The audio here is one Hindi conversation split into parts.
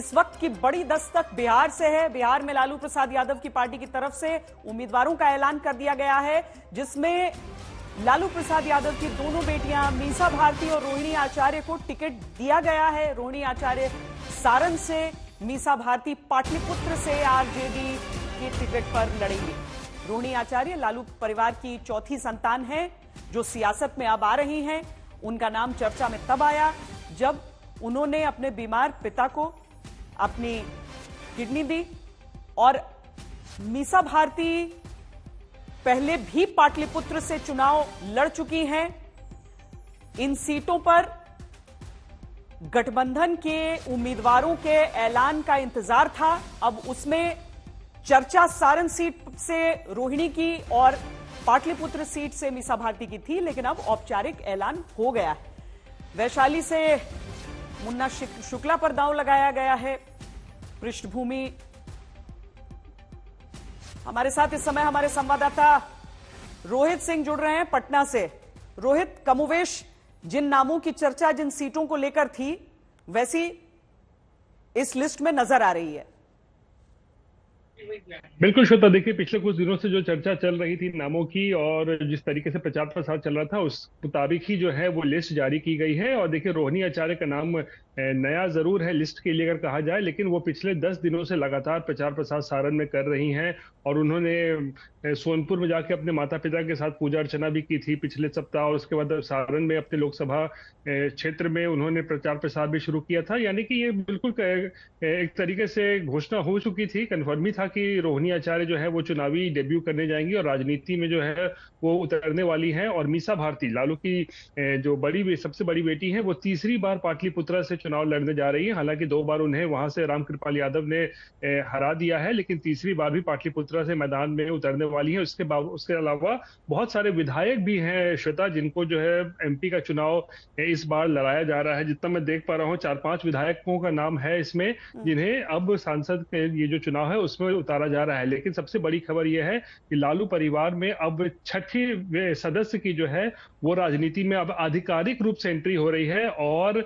इस वक्त की बड़ी दस्तक बिहार से है। बिहार में लालू प्रसाद यादव की पार्टी की तरफ से उम्मीदवारों का ऐलान कर दिया गया है, जिसमें लालू प्रसाद यादव की दोनों बेटियां मीसा भारती और रोहिणी आचार्य को टिकट दिया गया है। रोहिणी आचार्य सारण से, मीसा भारती पाटलिपुत्र से आरजेडी के टिकट पर लड़ेंगी। रोहिणी आचार्य लालू परिवार की चौथी संतान है जो सियासत में अब आ रही हैं। उनका नाम चर्चा में तब आया जब उन्होंने अपने बीमार पिता को अपनी किडनी दी। और मीसा भारती पहले भी पाटलिपुत्र से चुनाव लड़ चुकी हैं। इन सीटों पर गठबंधन के उम्मीदवारों के ऐलान का इंतजार था। अब उसमें चर्चा सारण सीट से रोहिणी की और पाटलिपुत्र सीट से मीसा भारती की थी, लेकिन अब औपचारिक ऐलान हो गया है। वैशाली से मुन्ना शुक्ला पर दांव लगाया गया है। पृष्ठभूमि हमारे साथ इस समय हमारे संवाददाता रोहित सिंह जुड़ रहे हैं पटना से। रोहित, कमोवेश जिन नामों की चर्चा जिन सीटों को लेकर थी वैसी इस लिस्ट में नजर आ रही है। बिल्कुल श्वेता, देखिए पिछले कुछ दिनों से जो चर्चा चल रही थी नामों की और जिस तरीके से प्रचार प्रसार चल रहा था उस मुताबिक ही जो है वो लिस्ट जारी की गई है। और देखिए रोहिणी आचार्य का नाम नया जरूर है लिस्ट के लिए अगर कहा जाए, लेकिन वो पिछले 10 दिनों से लगातार प्रचार प्रसार सारण में कर रही हैं। और उन्होंने सोनपुर में जाके अपने माता पिता के साथ पूजा अर्चना भी की थी पिछले सप्ताह, और उसके बाद सारण में अपने लोकसभा क्षेत्र में उन्होंने प्रचार प्रसार भी शुरू किया था। यानी कि ये बिल्कुल एक तरीके से घोषणा हो चुकी थी, कन्फर्म ही था कि रोहिणी आचार्य जो है वो चुनावी डेब्यू करने जाएंगी और राजनीति में जो है वो उतरने वाली हैं। और मीसा भारती लालू की जो सबसे बड़ी बेटी है वो तीसरी बार पाटलिपुत्रा से चुनाव लड़ने जा रही है। हालांकि 2 बार उन्हें वहां से रामकृपाल यादव ने हरा दिया है, लेकिन तीसरी बार भी पाटलिपुत्रा से मैदान में उतरने वाली है। उसके अलावा बहुत सारे विधायक भी हैं श्वेता, जिनको जो है एमपी का चुनाव इस बार लड़ाया जा रहा है। जितना मैं देख पा रहा हूँ 4-5 विधायकों का नाम है इसमें, जिन्हें अब सांसद के ये जो चुनाव है उसमें उतारा जा रहा है। लेकिन सबसे बड़ी खबर यह है कि लालू परिवार में अब छठी सदस्य की जो है वो राजनीति में अब आधिकारिक रूप से एंट्री हो रही है। और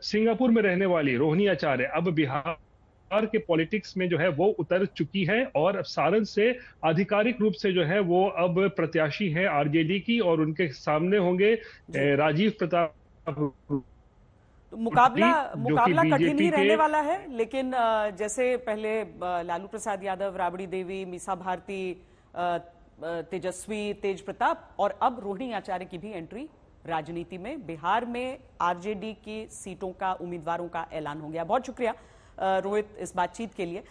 सिंगापुर में रहने वाली रोहिणी आचार्य अब बिहार के पॉलिटिक्स में जो है वो उतर चुकी है और सारण से आधिकारिक रूप से जो है वो अब प्रत्याशी है आरजेडी की, और उनके सामने होंगे राजीव प्रताप। तो मुकाबला कठिन ही रहने वाला है। लेकिन जैसे पहले लालू प्रसाद यादव, राबड़ी देवी, मीसा भारती, तेजस्वी, तेज प्रताप और अब रोहिणी आचार्य की भी एंट्री राजनीति में। बिहार में आरजेडी की सीटों का उम्मीदवारों का ऐलान हो गया। बहुत शुक्रिया रोहित इस बातचीत के लिए।